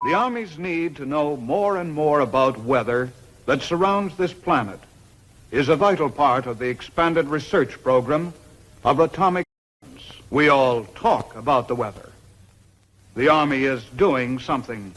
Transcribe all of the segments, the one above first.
The Army's need to know more and more about weather that surrounds this planet is a vital part of the expanded research program of atomic weapons. We all talk about the weather. The Army is doing something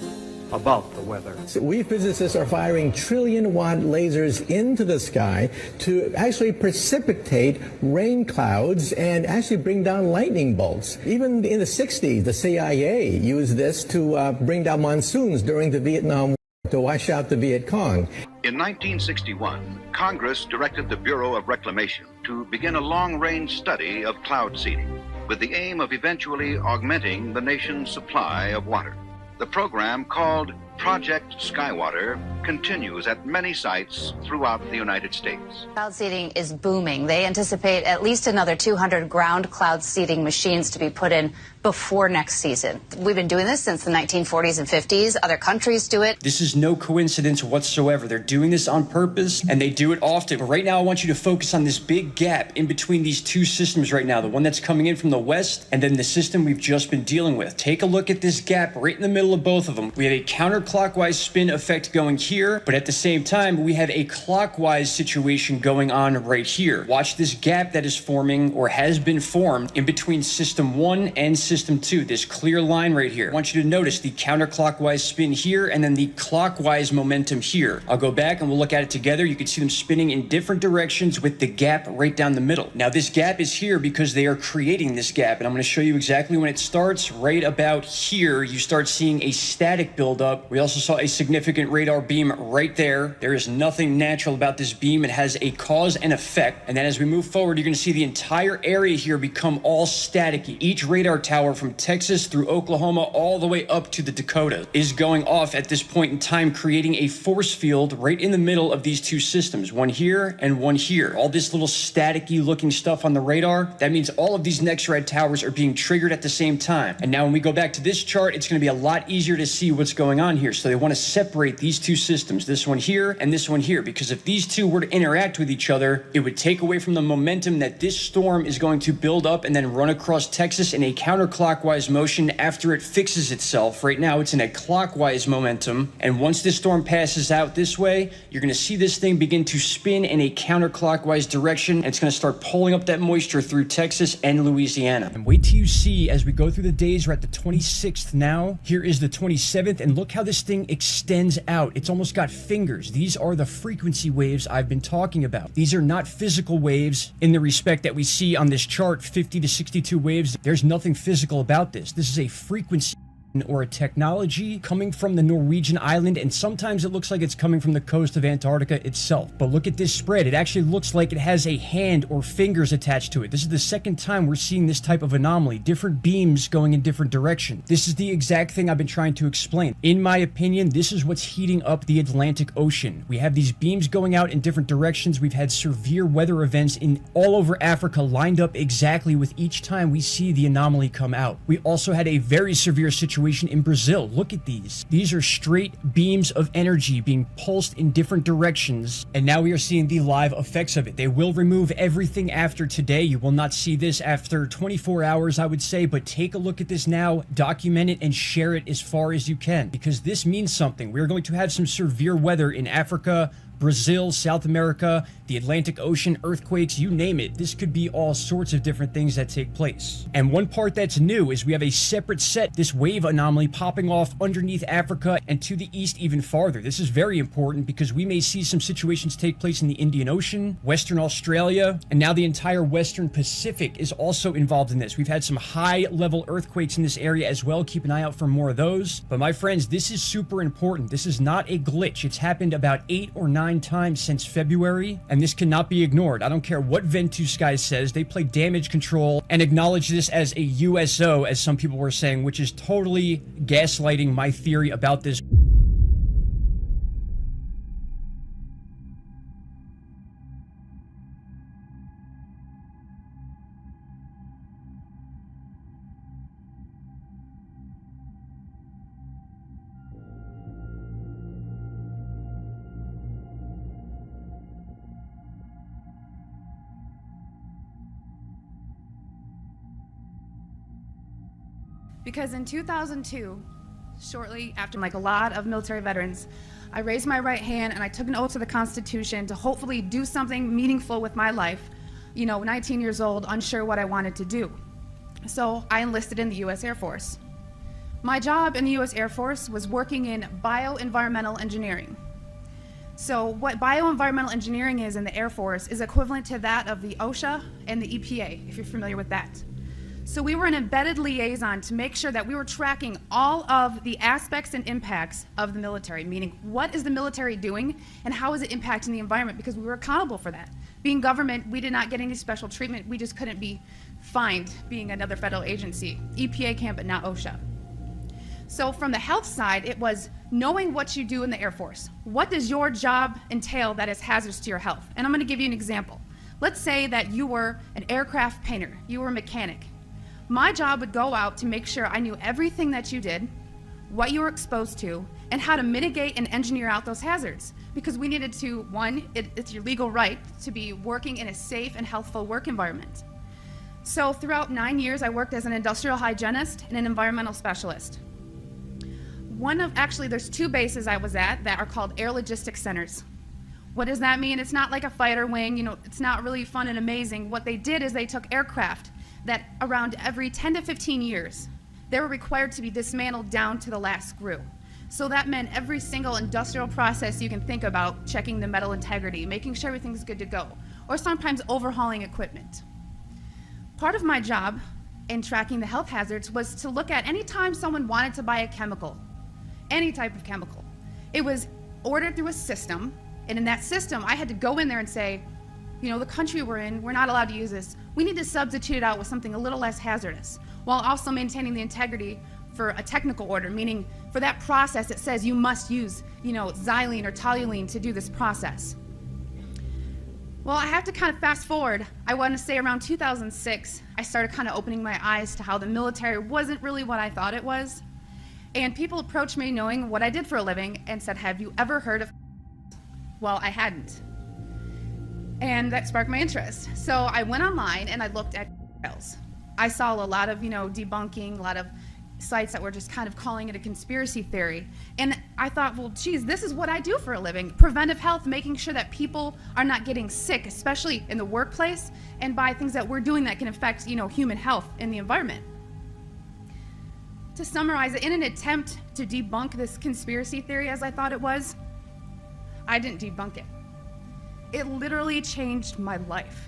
about the weather. So we physicists are firing trillion-watt lasers into the sky to actually precipitate rain clouds and actually bring down lightning bolts. Even in the 60s, the CIA used this to bring down monsoons during the Vietnam War to wash out the Viet Cong. In 1961, Congress directed the Bureau of Reclamation to begin a long-range study of cloud seeding with the aim of eventually augmenting the nation's supply of water. The program, called Project Skywater, continues at many sites throughout the United States. Cloud seeding is booming. They anticipate at least another 200 ground cloud seeding machines to be put in before next season. We've been doing this since the 1940s and 50s. Other countries do it. This is no coincidence whatsoever. They're doing this on purpose, and they do it often. But right now, I want you to focus on this big gap in between these two systems right now, the one that's coming in from the west and then the system we've just been dealing with. Take a look at this gap right in the middle of both of them. We have a counterclockwise spin effect going here, but at the same time, we have a clockwise situation going on right here. Watch this gap that is forming or has been formed in between system 1 and system 2, this clear line right here. I want you to notice the counterclockwise spin here and then the clockwise momentum here. I'll go back and we'll look at it together. You can see them spinning in different directions with the gap right down the middle. Now this gap is here because they are creating this gap, and I'm going to show you exactly when it starts. Right about here, you start seeing a static buildup. We also saw a significant radar beam right there. There is nothing natural about this beam. It has a cause and effect. And then as we move forward, you're going to see the entire area here become all staticky. Each radar tower from Texas through Oklahoma all the way up to the Dakota is going off at this point in time, creating a force field right in the middle of these two systems, one here and one here. All this little staticky looking stuff on the radar, that means all of these NEXRAD towers are being triggered at the same time. And now when we go back to this chart, it's going to be a lot easier to see what's going on here. So they want to separate these two systems, this one here and this one here, because if these two were to interact with each other, it would take away from the momentum that this storm is going to build up and then run across Texas in a counterclockwise motion after it fixes itself. Right now, it's in a clockwise momentum, and once this storm passes out this way, you're going to see this thing begin to spin in a counterclockwise direction, and it's going to start pulling up that moisture through Texas and Louisiana. And wait till you see, as we go through the days, we're at the 26th now. Here is the 27th, and look how this thing extends out. It's almost got fingers. These are the frequency waves I've been talking about. These are not physical waves in the respect that we see on this chart, 50 to 62 waves. There's nothing physical about this. This is a frequency or a technology coming from the Norwegian island, and sometimes it looks like it's coming from the coast of Antarctica itself. But look at this spread. It actually looks like it has a hand or fingers attached to it. This is the second time we're seeing this type of anomaly, different beams going in different directions. This is the exact thing I've been trying to explain. In my opinion, this is what's heating up the Atlantic Ocean. We have these beams going out in different directions. We've had severe weather events in all over Africa lined up exactly with each time we see the anomaly come out. We also had a very severe situation in Brazil. Look at these. These are straight beams of energy being pulsed in different directions, and now we are seeing the live effects of it. They will remove everything after today. You will not see this after 24 hours, I would say, but take a look at this now, document it, and share it as far as you can, because this means something. We're going to have some severe weather in Africa, Brazil, South America, the Atlantic Ocean, earthquakes, you name it. This could be all sorts of different things that take place. And one part that's new is we have a separate set, this wave anomaly popping off underneath Africa and to the east even farther. This is very important because we may see some situations take place in the Indian Ocean, Western Australia, and now the entire Western Pacific is also involved in this. We've had some high-level earthquakes in this area as well. Keep an eye out for more of those. But my friends, this is super important. This is not a glitch. It's happened about 8 or 9 times since February, and this cannot be ignored. I don't care what Ventus guy says. They play damage control and acknowledge this as a USO, as some people were saying, which is totally gaslighting my theory about this. Because in 2002, Shortly after, like a lot of military veterans, I raised my right hand and I took an oath to the Constitution to hopefully do something meaningful with my life. 19 years old, unsure what I wanted to do. So I enlisted in the U.S. Air Force. My job in the U.S. Air Force was working in bioenvironmental engineering. So what bioenvironmental engineering is in the Air Force is equivalent to that of the OSHA and the EPA, if you're familiar with that. So we were an embedded liaison to make sure that we were tracking all of the aspects and impacts of the military, meaning what is the military doing and how is it impacting the environment, because we were accountable for that. Being government, we did not get any special treatment. We just couldn't be fined being another federal agency. EPA can, but not OSHA. So from the health side, it was knowing what you do in the Air Force. What does your job entail that is hazardous to your health? And I'm going to give you an example. Let's say that you were an aircraft painter, you were a mechanic. My job would go out to make sure I knew everything that you did, what you were exposed to, and how to mitigate and engineer out those hazards. Because we needed to, one, it's your legal right to be working in a safe and healthful work environment. So throughout 9 years, I worked as an industrial hygienist and an environmental specialist. There's 2 bases I was at that are called air logistics centers. What does that mean? It's not like a fighter wing, it's not really fun and amazing. What they did is they took aircraft that around every 10 to 15 years, they were required to be dismantled down to the last screw. So that meant every single industrial process you can think about, checking the metal integrity, making sure everything's good to go, or sometimes overhauling equipment. Part of my job in tracking the health hazards was to look at any time someone wanted to buy a chemical, any type of chemical. It was ordered through a system, and in that system, I had to go in there and say, the country we're in, we're not allowed to use this. We need to substitute it out with something a little less hazardous, while also maintaining the integrity for a technical order, meaning for that process it says you must use, xylene or toluene to do this process. Well, I have to kind of fast forward. I want to say around 2006, I started kind of opening my eyes to how the military wasn't really what I thought it was. And people approached me knowing what I did for a living and said, have you ever heard of? Well, I hadn't. And that sparked my interest. So I went online and I looked at details. I saw a lot of, debunking, a lot of sites that were just kind of calling it a conspiracy theory. And I thought, well, geez, this is what I do for a living. Preventive health, making sure that people are not getting sick, especially in the workplace, and by things that we're doing that can affect, human health and the environment. To summarize it, in an attempt to debunk this conspiracy theory as I thought it was, I didn't debunk it. It literally changed my life.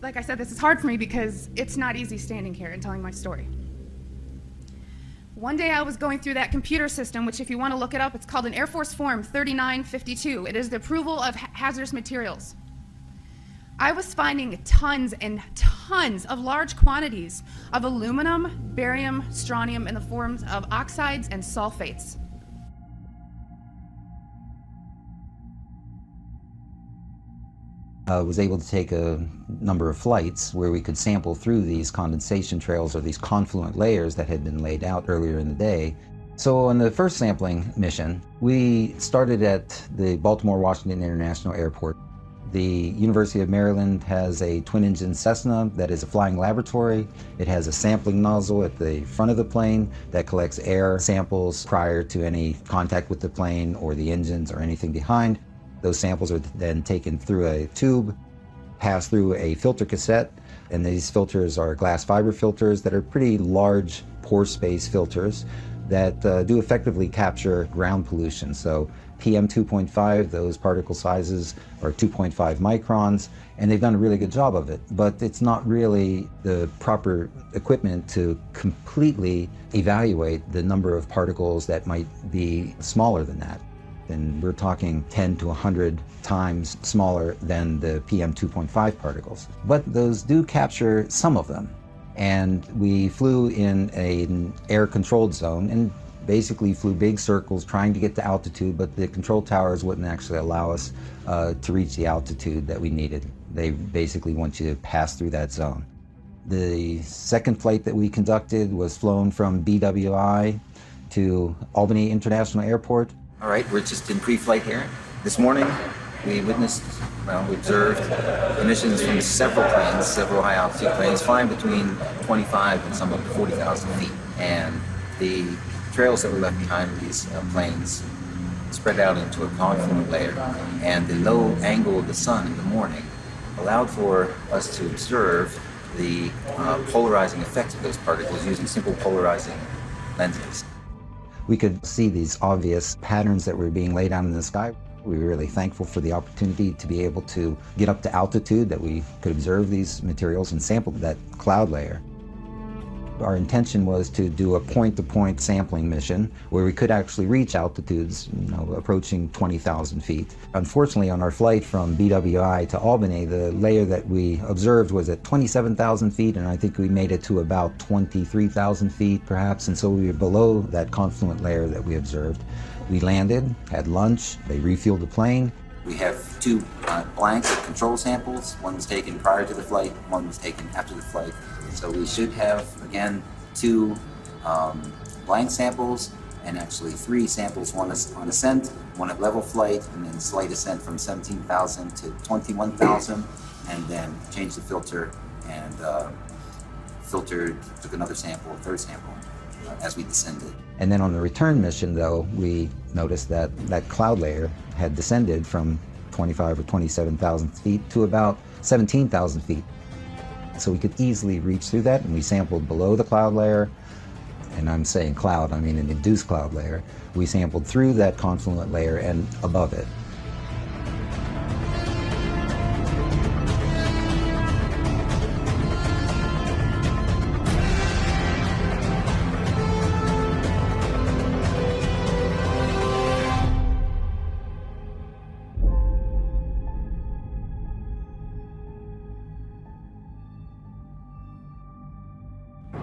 Like I said, this is hard for me because it's not easy standing here and telling my story. One day I was going through that computer system, which if you want to look it up, it's called an Air Force Form 3952. It is the approval of hazardous materials. I was finding tons and tons of large quantities of aluminum, barium, strontium in the forms of oxides and sulfates. Was able to take a number of flights where we could sample through these condensation trails or these confluent layers that had been laid out earlier in the day. So on the first sampling mission, we started at the Baltimore-Washington International Airport. The University of Maryland has a twin-engine Cessna that is a flying laboratory. It has a sampling nozzle at the front of the plane that collects air samples prior to any contact with the plane or the engines or anything behind. Those samples are then taken through a tube, pass through a filter cassette, and these filters are glass fiber filters that are pretty large pore space filters that do effectively capture ground pollution. So PM 2.5, those particle sizes are 2.5 microns, and they've done a really good job of it. But it's not really the proper equipment to completely evaluate the number of particles that might be smaller than that. And we're talking 10 to 100 times smaller than the PM 2.5 particles. But those do capture some of them. And we flew in an air-controlled zone and basically flew big circles trying to get to altitude, but the control towers wouldn't actually allow us to reach the altitude that we needed. They basically want you to pass through that zone. The second flight that we conducted was flown from BWI to Albany International Airport. All right, we're just in pre-flight here. This morning, we observed emissions from several planes, several high-altitude planes, flying between 25 and some up to 40,000 feet. and the trails that were left behind these planes spread out into a confluent layer, and the low angle of the sun in the morning allowed for us to observe the polarizing effects of those particles using simple polarizing lenses. We could see these obvious patterns that were being laid out in the sky. We were really thankful for the opportunity to be able to get up to altitude that we could observe these materials and sample that cloud layer. Our intention was to do a point-to-point sampling mission where we could actually reach altitudes, approaching 20,000 feet. Unfortunately, on our flight from BWI to Albany, the layer that we observed was at 27,000 feet, and I think we made it to about 23,000 feet, perhaps, and so we were below that confluent layer that we observed. We landed, had lunch, they refueled the plane. We have two blanks of control samples. One was taken prior to the flight, one was taken after the flight. So we should have, again, two blank samples and actually three samples, one on ascent, one at level flight, and then slight ascent from 17,000 to 21,000, and then change the filter and took another sample, a third sample, as we descended. And then on the return mission, though, we noticed that that cloud layer had descended from 25 or 27,000 feet to about 17,000 feet. So we could easily reach through that, and we sampled below the cloud layer, and I'm saying cloud, I mean an induced cloud layer. We sampled through that confluent layer and above it.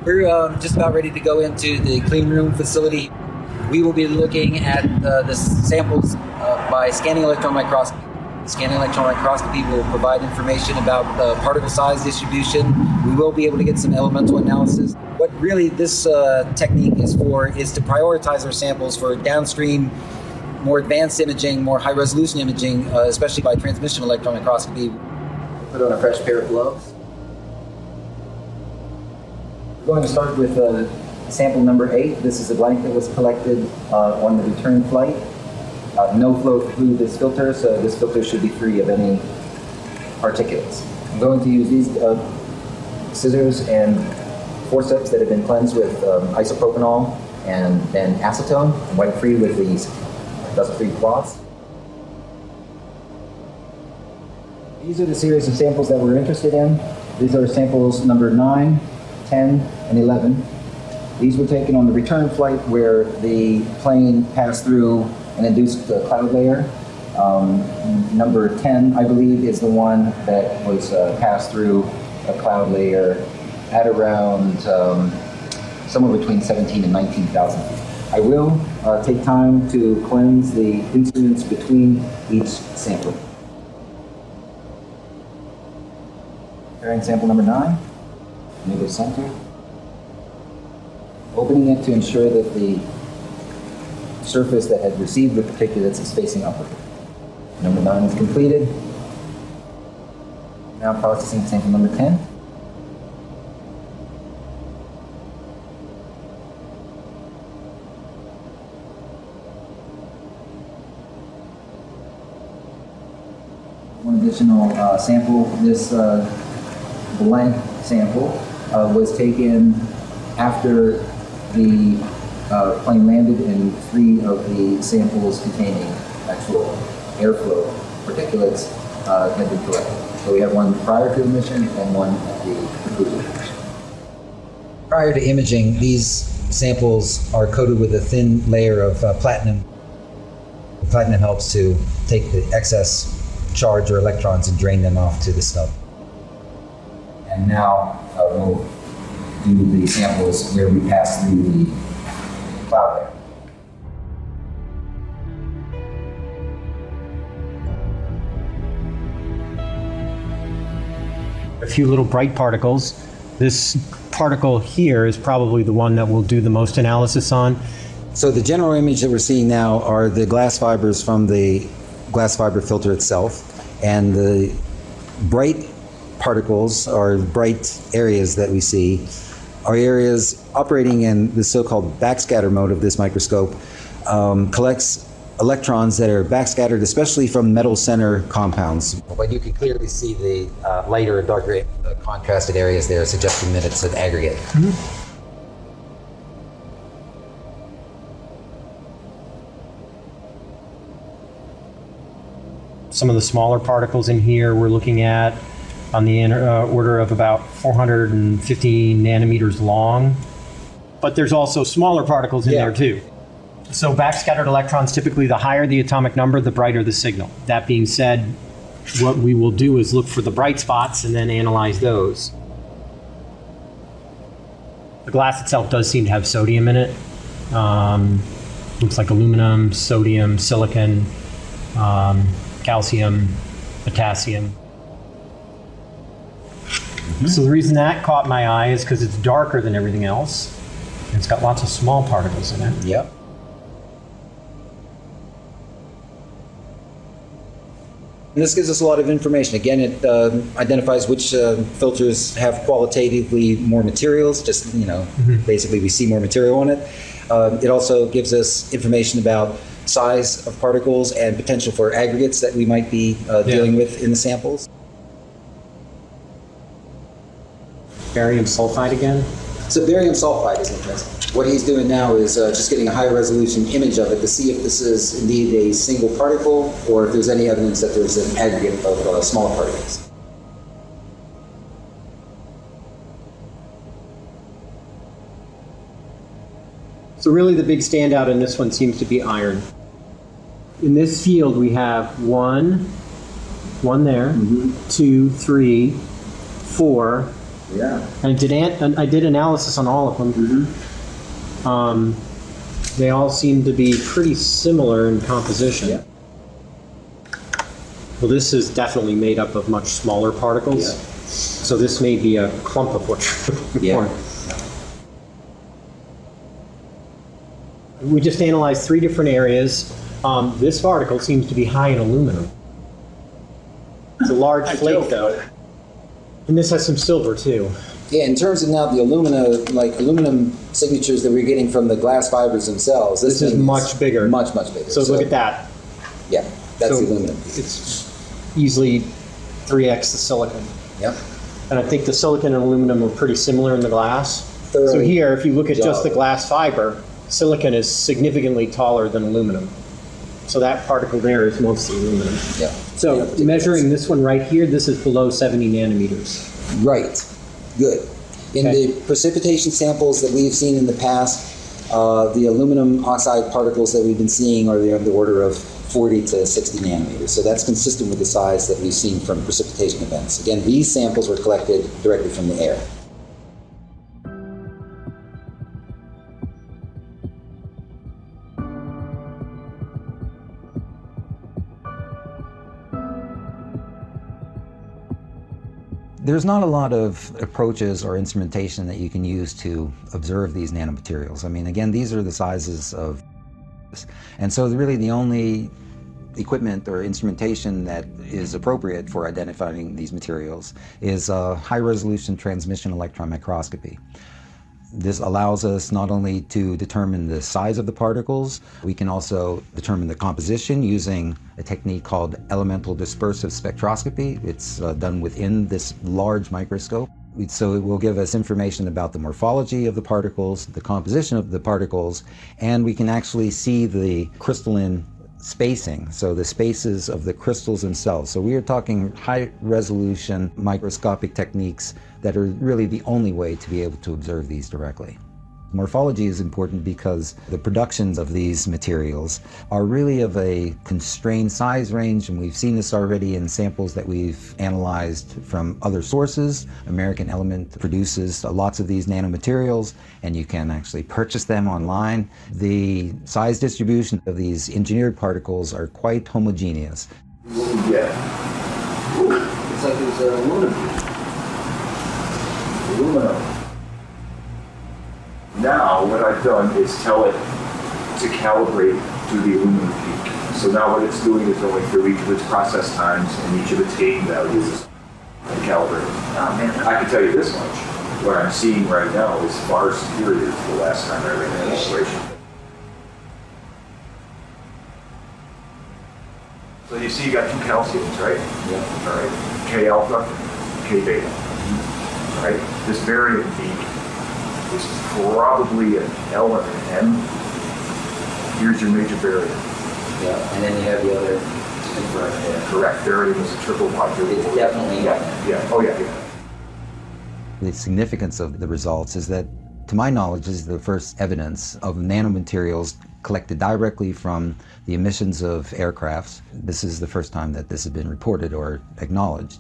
We're just about ready to go into the clean room facility. We will be looking at the samples by scanning electron microscopy. Scanning electron microscopy will provide information about the particle size distribution. We will be able to get some elemental analysis. What really this technique is for is to prioritize our samples for downstream, more advanced imaging, more high resolution imaging, especially by transmission electron microscopy. Put on a fresh pair of gloves. We're going to start with sample number 8. This is a blank that was collected on the return flight. No flow through this filter, so this filter should be free of any particulates. I'm going to use these scissors and forceps that have been cleansed with isopropanol and then acetone, and wipe free with these dust-free cloths. These are the series of samples that we're interested in. These are samples number 9, 10, and 11. These were taken on the return flight where the plane passed through an induced cloud layer. Number 10, I believe, is the one that was passed through a cloud layer at around somewhere between 17 and 19,000 feet. I will take time to cleanse the instruments between each sample. Preparing sample number 9. Near the center. Opening it to ensure that the surface that had received the particulates is facing upward. Number 9 is completed. Now processing sample number 10. One additional sample. This blank sample was taken after the plane landed, and 3 of the samples containing actual airflow particulates had been collected. So we have one prior to the mission and one at the conclusion of the mission. Prior to imaging, these samples are coated with a thin layer of platinum. Platinum helps to take the excess charge or electrons and drain them off to the snub. And now we'll do the samples where we pass through the cloud layer. A few little bright particles. This particle here is probably the one that we'll do the most analysis on. So the general image that we're seeing now are the glass fibers from the glass fiber filter itself, and the bright particles or bright areas that we see are areas operating in the so-called backscatter mode of this microscope, collects electrons that are backscattered, especially from metal center compounds. But you can clearly see the lighter and darker contrasted areas there, suggesting that it's an aggregate. Mm-hmm. Some of the smaller particles in here we're looking at on the order of about 450 nanometers long. But there's also smaller particles in there too. So backscattered electrons, typically the higher the atomic number, the brighter the signal. That being said, what we will do is look for the bright spots and then analyze those. The glass itself does seem to have sodium in it. Looks like aluminum, sodium, silicon, calcium, potassium. Mm-hmm. So the reason that caught my eye is because it's darker than everything else. And it's got lots of small particles in it. Yep. And this gives us a lot of information. Again, it identifies which filters have qualitatively more materials, just, basically we see more material on it. It also gives us information about size of particles and potential for aggregates that we might be dealing with in the samples. Barium sulfide again? So barium sulfide is interesting. What he's doing now is just getting a high resolution image of it to see if this is indeed a single particle or if there's any evidence that there's an aggregate of smaller particles. So really the big standout in this one seems to be iron. In this field we have one there, 2, 3, 4. Yeah. And I did analysis on all of them. They all seem to be pretty similar in composition. Yeah. Well, this is definitely made up of much smaller particles. Yeah. So this may be a clump of what you're looking for. We just analyzed 3 different areas. This particle seems to be high in aluminum. It's a large flake though. And this has some silver too. Yeah, in terms of now the aluminum signatures that we're getting from the glass fibers themselves, this is much bigger. Much bigger. So look at that. Yeah, that's the aluminum. It's easily 3x the silicon. Yep. And I think the silicon and aluminum are pretty similar in the glass. So here, if you look at just the glass fiber, silicon is significantly taller than aluminum. So that particle there is mostly aluminum. Yeah. So measuring this one right here, this is below 70 nanometers. Right. Good. In the precipitation samples that we've seen in the past, the aluminum oxide particles that we've been seeing are of the order of 40 to 60 nanometers. So that's consistent with the size that we've seen from precipitation events. Again, these samples were collected directly from the air. There's not a lot of approaches or instrumentation that you can use to observe these nanomaterials. I mean, again, these are the sizes of, and so really the only equipment or instrumentation that is appropriate for identifying these materials is high-resolution transmission electron microscopy. This allows us not only to determine the size of the particles, we can also determine the composition using a technique called elemental dispersive spectroscopy. It's done within this large microscope. So it will give us information about the morphology of the particles, the composition of the particles, and we can actually see the crystalline spacing, so the spaces of the crystals themselves. So we are talking high-resolution microscopic techniques that are really the only way to be able to observe these directly. Morphology is important because the productions of these materials are really of a constrained size range, and we've seen this already in samples that we've analyzed from other sources. American Element produces lots of these nanomaterials, and you can actually purchase them online. The size distribution of these engineered particles are quite homogeneous. Yeah. It's like there's aluminum. Now, what I've done is tell it to calibrate to the aluminum peak. So now what it's doing is going through each of its process times and each of its gain values and calibrating. Oh man! I can tell you this much. what I'm seeing right now is far superior to the last time I ran an operation. So you see you got two calciums, right? Yeah. All right. K alpha, K beta. All right. This variant B is probably an L and an M. Here's your major variant. Yeah, and then you have the other confirmed. Yeah. Correct. Variant is a triple quadruple. It's definitely yeah. Oh yeah. The significance of the results is that, to my knowledge, this is the first evidence of nanomaterials collected directly from the emissions of aircrafts. This is the first time that this has been reported or acknowledged.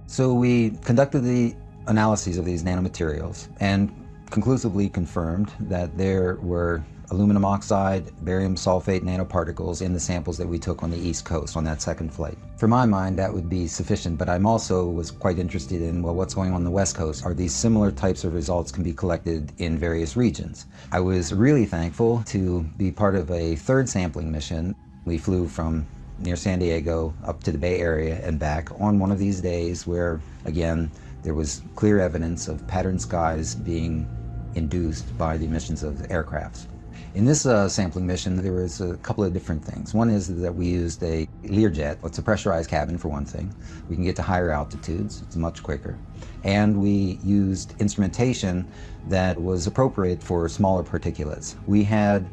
So we conducted the analyses of these nanomaterials and conclusively confirmed that there were aluminum oxide, barium sulfate nanoparticles in the samples that we took on the East Coast on that second flight. For my mind, that would be sufficient, but I'm also was quite interested in, well, what's going on the West Coast? Are these similar types of results can be collected in various regions? I was really thankful to be part of a third sampling mission. We flew from near San Diego up to the Bay Area and back on one of these days where, again, there was clear evidence of patterned skies being induced by the emissions of aircrafts. In this sampling mission, there was a couple of different things. One is that we used a Learjet. It's a pressurized cabin, for one thing. We can get to higher altitudes. It's much quicker. And we used instrumentation that was appropriate for smaller particulates. We had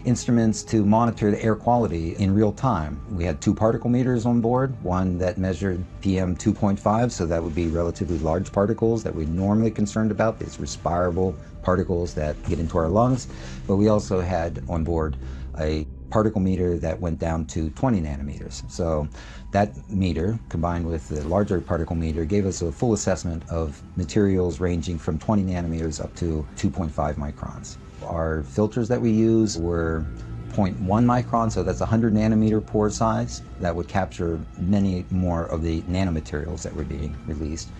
instruments to monitor the air quality in real time. We had 2 particle meters on board, one that measured PM 2.5, so that would be relatively large particles that we're normally concerned about, these respirable particles that get into our lungs. But we also had on board a particle meter that went down to 20 nanometers. So that meter, combined with the larger particle meter, gave us a full assessment of materials ranging from 20 nanometers up to 2.5 microns. Our filters that we use were 0.1 micron, so that's 100 nanometer pore size. That would capture many more of the nanomaterials that were being released.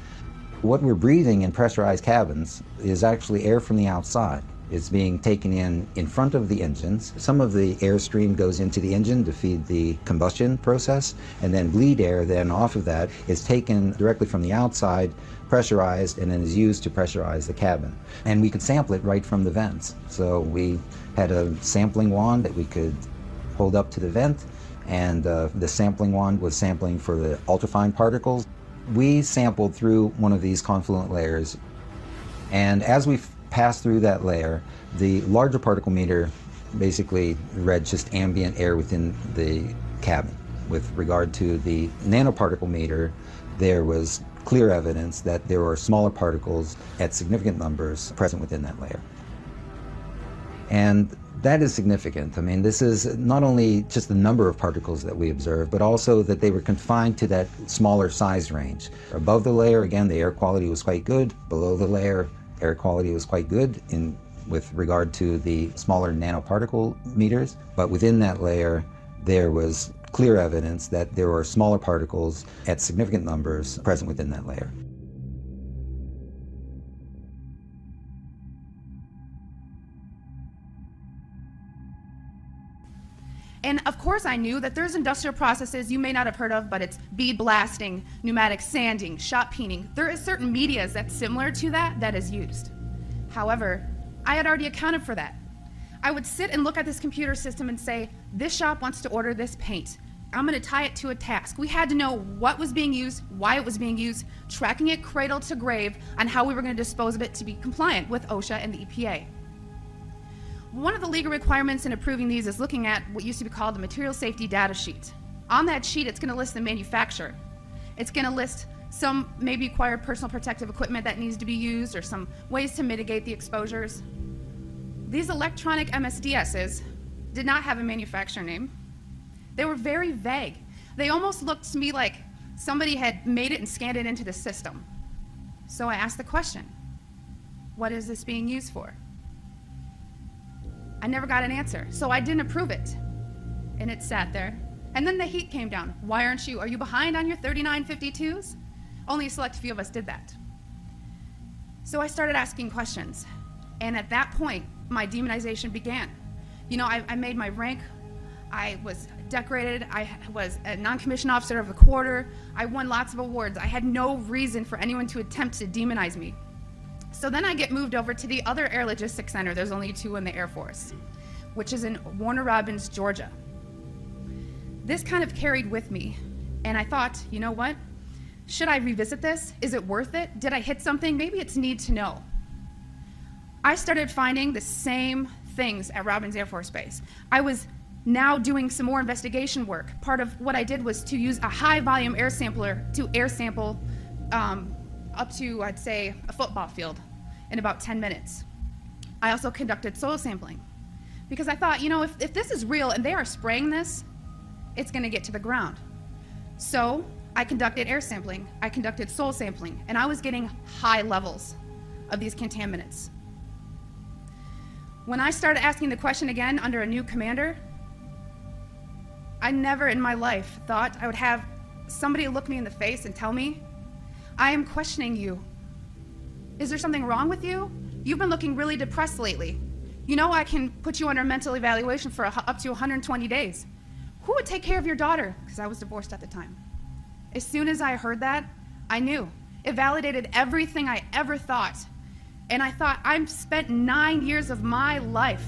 What we're breathing in pressurized cabins is actually air from the outside. It's being taken in front of the engines. Some of the airstream goes into the engine to feed the combustion process, and then bleed air then off of that is taken directly from the outside, pressurized, and then is used to pressurize the cabin. And we could sample it right from the vents. So we had a sampling wand that we could hold up to the vent, and the sampling wand was sampling for the ultrafine particles. We sampled through one of these confluent layers, and as we passed through that layer, the larger particle meter basically read just ambient air within the cabin. With regard to the nanoparticle meter, there was clear evidence that there were smaller particles at significant numbers present within that layer. And that is significant. I mean, this is not only just the number of particles that we observed, but also that they were confined to that smaller size range. Above the layer, again, the air quality was quite good. Below the layer, air quality was quite good with regard to the smaller nanoparticle meters. But within that layer, there was clear evidence that there were smaller particles at significant numbers present within that layer. And of course I knew that there's industrial processes you may not have heard of, but it's bead blasting, pneumatic sanding, shot peening. There is certain medias that's similar to that is used. However, I had already accounted for that. I would sit and look at this computer system and say, this shop wants to order this paint. I'm gonna tie it to a task. We had to know what was being used, why it was being used, tracking it cradle to grave, and how we were gonna dispose of it to be compliant with OSHA and the EPA. One of the legal requirements in approving these is looking at what used to be called the material safety data sheet. On that sheet, it's going to list the manufacturer. It's going to list some maybe required personal protective equipment that needs to be used or some ways to mitigate the exposures. These electronic MSDSs did not have a manufacturer name. They were very vague. They almost looked to me like somebody had made it and scanned it into the system. So I asked the question, what is this being used for? I never got an answer, so I didn't approve it. And it sat there. And then the heat came down. Why aren't you? Are you behind on your 3952s? Only a select few of us did that. So I started asking questions. And at that point, my demonization began. You know, I made my rank. I was decorated. I was a non-commissioned officer of the quarter. I won lots of awards. I had no reason for anyone to attempt to demonize me. So then I get moved over to the other Air Logistics Center. There's only 2 in the Air Force, which is in Warner Robins, Georgia. This kind of carried with me, and I thought, you know what? Should I revisit this? Is it worth it? Did I hit something? Maybe it's need to know. I started finding the same things at Robins Air Force Base. I was now doing some more investigation work. Part of what I did was to use a high volume air sampler to air sample up to, I'd say, a football field in about 10 minutes. I also conducted soil sampling because I thought, you know, if this is real and they are spraying this, it's gonna get to the ground. So I conducted air sampling, I conducted soil sampling, and I was getting high levels of these contaminants. When I started asking the question again under a new commander, I never in my life thought I would have somebody look me in the face and tell me, I am questioning you. Is there something wrong with you? You've been looking really depressed lately. You know I can put you under mental evaluation for up to 120 days. Who would take care of your daughter? Because I was divorced at the time. As soon as I heard that, I knew. It validated everything I ever thought. And I thought, I've spent 9 years of my life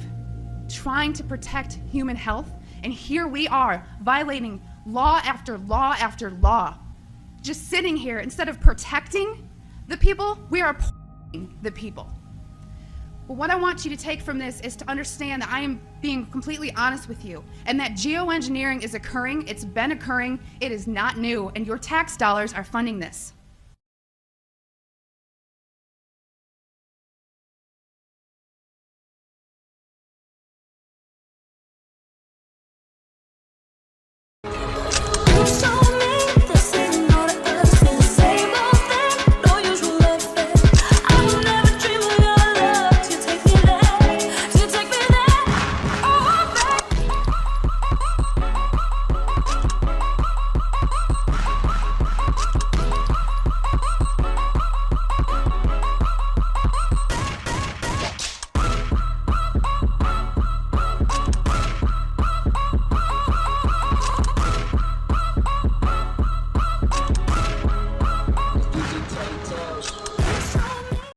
trying to protect human health, and here we are, violating law after law after law. Just sitting here, instead of protecting the people, we are poisoning the people. But what I want you to take from this is to understand that I am being completely honest with you, and that geoengineering is occurring, it's been occurring, it is not new, and your tax dollars are funding this.